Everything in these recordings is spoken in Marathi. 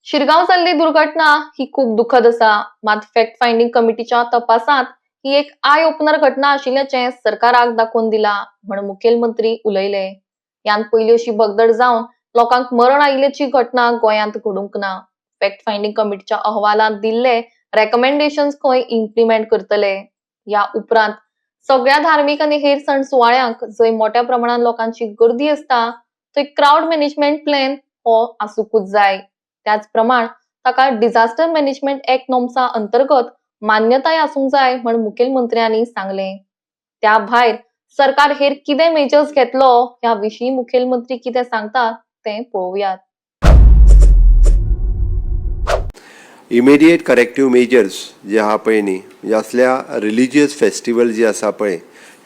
शिरगाव जाल्ली दुर्घटना ही खूप दुःखद असा. मात फॅक्ट फाइंडिंग कमिटीच्या तपासात ही एक आय ओपनर घटना आशिल्ल्याचे सरकाराक दाखवून दिला म्हण मुखेलमंत्री उलयले. यान पयली अशी भगदड जावन लोकांक मरण आयिल्ल्याची घटना गोंयांत घडूंक ना. फॅक्ट फाइंडिंग कमिटीच्या अहवालात दिल्ले रेकमेंडेशन्स खंय इम्प्लिमेंट करतले. या उपरांत सगळ्या धार्मिक आणि हेर सण सुवाळ्यांक जय मोठ्या प्रमाणात लोकांची गर्दी असता थंय क्राउड मॅनेजमेंट प्लॅन हो आसूकूच जाय. त्याचप्रमाण ताका डिझास्टर मॅनेजमेंट ऍक्ट नॉर्म्सा अंतर्गत मान्यताय आसूंक जाय म्हण मुखेलमंत्र्यांनी सांगले. त्या भायर सरकार हेर कितें मेजर्स घेतलो ह्या विशीं मुखेलमंत्री कितें सांगतात ते पळोवयात. इमिडिएट करेक्टिव्ह मेजर्स जे आहा पळय न्ही, म्हणजे असल्या रिलिजियस फेस्टिवल जे आसा पळय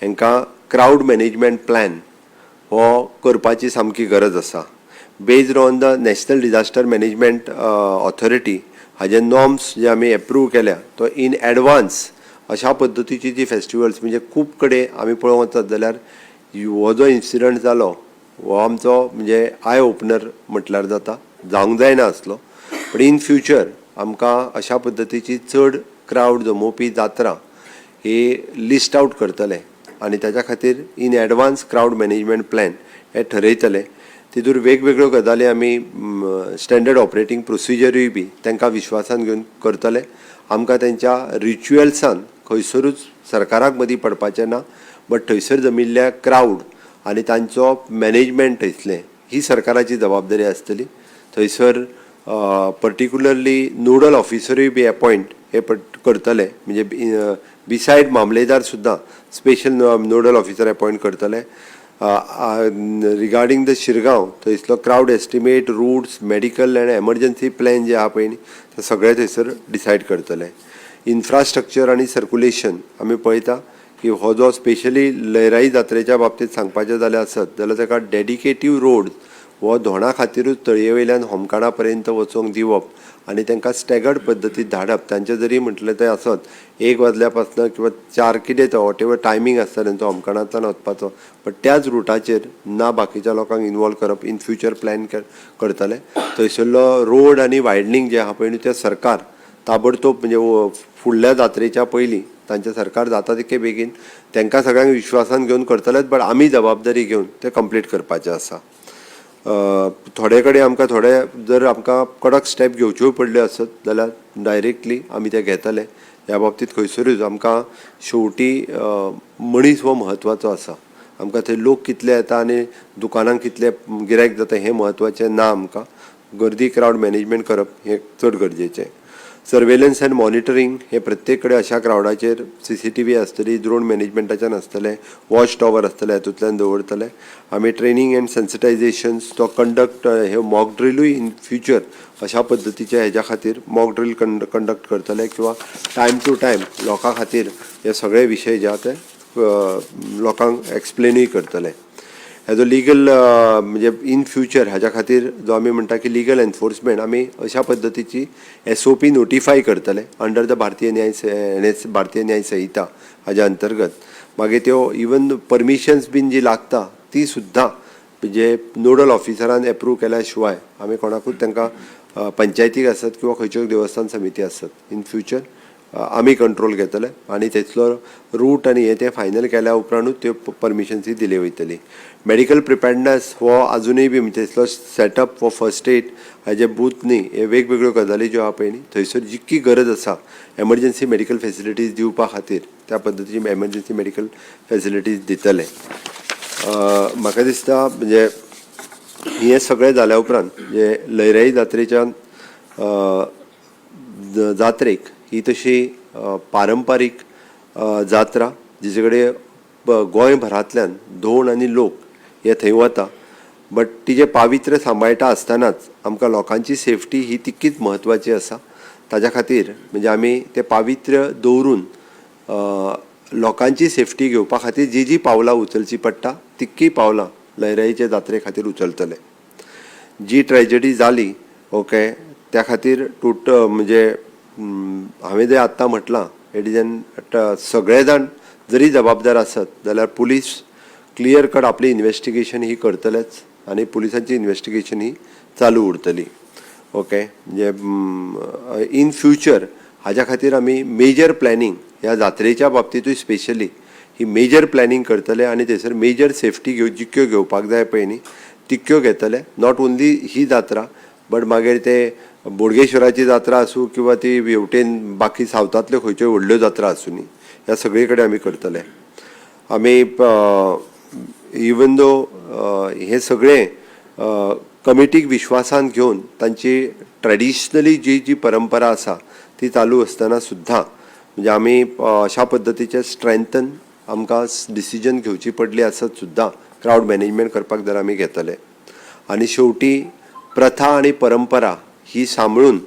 हांकां क्राउड मॅनेजमेंट प्लॅन हो करपाची सामकी गरज आसा. Based on the national disaster management authority हाजे नॉर्म्स जे आमी एप्रूव केल्या तो इन एडवान्स अशा पद्दतीची जी फेस्टिवल्स म्हणजे खूब कडेन आमी पळोवंक वचत जाल्यार हो जो इन्सिडंट जालो हो आमचो म्हणजे आय ओपनर म्हटल्यार जाता, जावंक जायना आसलो. बट इन फ्युचर आमकां अशा पद्दतीची चड क्राउड जमोवपी जात्रा ही लिस्ट आउट करतले आनी त्याच्या खातीर in advance crowd management plan हे ठरयतले. तितूर वेगवेगळ्यो गजाली आमी स्टँडर्ड ऑपरेटींग प्रोसिजरूय बी तांकां विश्वासान घेवन करतले. आमकां तेंच्या रिच्युअल्सान खंयसरूच सरकाराक मदीं पडपाचें ना, बट थंयसर जमिल्ल्या क्राउड आनी तांचो मॅनेजमेंट थंयसलें ही सरकाराची जबाबदारी आसतली. थंयसर पर्टिक्युलरली नोडल ऑफिसरूय बी अपॉयंट हे करतले, म्हणजे बिसायड मामलेदार सुद्दां स्पेशल नोडल ऑफिसर अपॉयंट करतले. रिगार्डिंग द शिरगांव थंयसलो crowd estimate, routes, medical and emergency plan जे आहा पळय न्ही ते सगळे थंयसर डिसायड करतले. इन्फ्रास्ट्रक्चर आनी सर्क्युलेशन आमी पळयता की हो जो स्पेशली लयराई जात्रेच्या बाबतींत सांगपाचें जाल्यार आसत जाल्यार ताका डेडिकेटीव रोड हो धोणा खातीरूच तळये वयल्यान होमकाणा पर्यंत वचोंक दिवप आनी तांकां स्टॅगर्ड पद्दतीन धाडप. तांचें जरी म्हटलें तें आसत 1 वजल्या पासून किंवा 4 कितें तो वॉटेवर टायमींग आसता तांचो होमकाणांतल्यान वचपाचो, बट त्याच रुटाचेर ना बाकीच्या लोकांक इनवॉल्व करप. इन फ्युचर प्लॅन करतले. थंयसरलो रोड आनी वायडनींग जे आहा पळय न्ही तें सरकार ताबडतोब म्हणजे फुडल्या जात्रेच्या पयलीं तांचें सरकार जाता तितके बेगीन तांकां सगळ्यांक विश्वासान घेवन करतलेच, बट आमी जबाबदारी घेवन तें कंप्लीट करपाचें आसा. थोडे कडेन आमकां जर आमकां कडक स्टेप घेवच्यो पडल्यो आसत जाल्यार डायरेक्टली आमी ते घेतले. ह्या बाबतींत खंयसरूच आमकां शेवटी मनीस हो म्हत्वाचो आसा. आमकां थंय लोक कितले येता आनी दुकानांक कितले गिरायक जाता हें म्हत्वाचें ना. आमकां गर्दी क्राउड मॅनेजमेंट करप हें चड गरजेचें. सर्वेलन्स एंड मॉनिटरींग हे प्रत्येक कडेन अशा क्राउडाचेर CCTV आसतली, ड्रोन मॅनेजमेंटाच्यान आसतले, वॉच टॉवर आसतले, हातूंतल्यान दवरतले. आमी ट्रेनींग एंड सेन्सिटायझेशन्स तो कंडक्ट हे मॉक ड्रिलूय इन फ्युचर अशा पद्दतीचे हेज्या खातीर मॉक ड्रील कंडक्ट करतले किंवा टायम टू टायम लोकां खातीर हे सगळे विशय जे आहा ते लोकांक एक्सप्लेनूय करतले. हेजो लिगल म्हणजे इन फ्युचर हाज्या खातीर जो आमी म्हणटा की लिगल एनफोर्समेंट आमी अशा पद्दतीची SOP नोटिफाय करतले अंडर द भारतीय न्याय संहिता हाज्या अंतर्गत. मागीर त्यो इवन परमिशन्स बीन जी लागता ती सुद्दां म्हणजे नोडल ऑफिसरान एप्रूव केल्या शिवाय आमी कोणाकूच तांकां पंचायतीक आसत किंवा खंयच्यो देवस्थान समिती आसत इन फ्युचर आमी कंट्रोल घेतले आनी तेचलो रूट आनी हे ते फायनल केल्या उपरांतूच त्यो परमिशन्सूय दिली वयतली. मेडिकल प्रिपेर्डनेस हो आजुनूय बी म्हणजे तेचलो सेटअप फॉर फर्स्ट एड हाजे बूथ न्ही हे वेगवेगळ्यो गजाली ज्यो आहा पळय न्ही थंयसर जितकी गरज आसा एमर्जन्सी मेडिकल फेसिलिटीज दिवपा खातीर त्या पद्दतीची एमर्जन्सी मेडिकल फेसिलिटीज दितले. म्हाका दिसता म्हणजे हे सगळें जाल्या उपरांत म्हणजे लयराई जात्रेक ही तशी पारंपारीक जात्रा जिचे कडेन गोंयभरांतल्यान धोंड आनी लोक हे थंय वता, बट तिजें पावित्र्य सांबाळटा आसतनाच आमकां लोकांची सेफ्टी ही तितकीच म्हत्वाची आसा. ताच्या खातीर म्हणजे आमी तें पावित्र्य दवरून लोकांची सेफ्टी घेवपा खातीर जी जी पावलां उचलची पडटा तितकी पावलां लयराईचे जात्रे खातीर उचलतले. जी ट्रेजेडी जाली ओके त्या खातीर म्हणजे हांवें जें आत्तां म्हटलां हेजेन सगळे जाण जरी जबाबदार आसत जाल्यार पुलीस क्लियर कट आपली इन्वेस्टिगेशन ही करतलेच आनी पुलिसांची इन्वेस्टिगेशन ही चालू उरतली. ओके म्हणजे इन फ्युचर हाज्या खातीर आमी मेजर प्लॅनिंग ह्या जात्रेच्या बाबतींतूय स्पेशली ही मेजर प्लॅनिंग करतले आनी थंयसर मेजर सेफ्टी जितक्यो घेवपाक जाय पळय न्ही तितक्यो घेतले. Not only he Jatra but मागीर ते बोडगेश्वराची जात्रा आसूं किंवा ती हेवटेन बाकी सावथांतल्यो खंयच्योय व्हडल्यो जात्रा आसूं न्ही ह्या सगळे कडेन आमी करतले. आमी इवन दो हे सगळे कमिटीक विश्वासान घेवन तांची ट्रेडिशनली जी परंपरा आसा ती चालू आसतना सुद्दां म्हणजे आमी अशा पद्दतीचे स्ट्रेंथन आमकां डिसिजन घेवची पडली आसत सुद्दां क्रावड मॅनेजमेंट करपाक जर आमी घेतले. आनी शेवटी प्रथा आनी परंपरा ही सांबाळून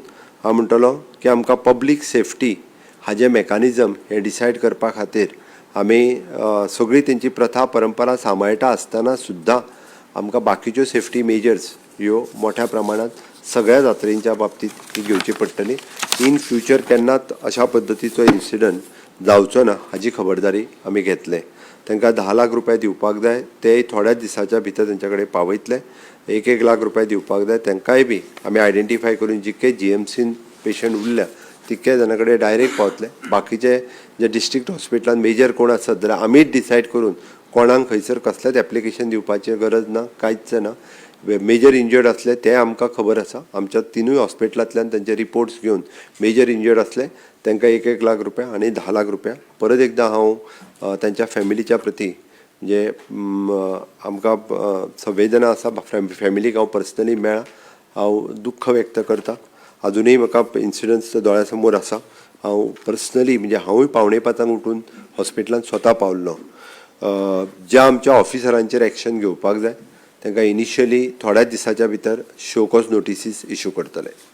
हांव म्हणटलो की आमकां पब्लीक सेफ्टी हाजे मेकानिजम हे डिसायड करपा खातीर आमी सगळी तेंची प्रथा परंपरा सांबाळटा आसतना सुद्दां आमकां बाकीच्यो सेफ्टी मेजर्स ह्यो मोठ्या प्रमाणांत सगळ्या जात्रेंच्या बाबतींत घेवची पडटली. इन फ्युचर केन्नाच अशा पद्दतीचो इन्सिडंट जावचो ना हाजी खबरदारी आमी घेतले. तांकां 10 लाख रुपया दिवपाक जाय ते थोड्याच दिसाच्या भितर तेंच्या कडेन पावयतले. 1 लाख रुपया दिवपाक जाय तांकांय बी आमी आयडेंटिफाय करून जितके GMCन पेशंट उरल्या तितके जाणां कडेन डायरेक्ट पावतले. बाकीचे जे डिस्ट्रिक्ट हॉस्पिटलान मेजर कोण आसत जाल्यार आमीच डिसायड करून कोणाक खंयसर कसलेंच एप्लिकेशन दिवपाची गरज ना कांयच ना. मेजर इंजर्ड असले ते आमकां खबर आसा. आमच्या 3 हॉस्पिटलांतल्यान तांचे रिपोर्ट्स घेवन मेजर इंजर्ड असले तांकां 1 लाख रुपया आनी 10 लाख रुपया. परत एकदां हांव तांच्या फॅमिलीच्या प्रती म्हणजे आमकां संवेदना आसा फॅमिलीक हांव पर्सनली मेळ्ळा हांव दुख्ख व्यक्त करतां. अजुनूय म्हाका इन्सिडंट्स दोळ्या समोर आसा. हांव पर्सनली म्हणजे हांवूय 5:45 उठून हॉस्पिटलांत स्वता पावल्लो. ज्या आमच्या ऑफिसरांचेर एक्शन घेवपाक जाय तांकां इनिशियली थोड्याच दिसाच्या भितर शो कॉज नोटिसीस इश्यू करतले.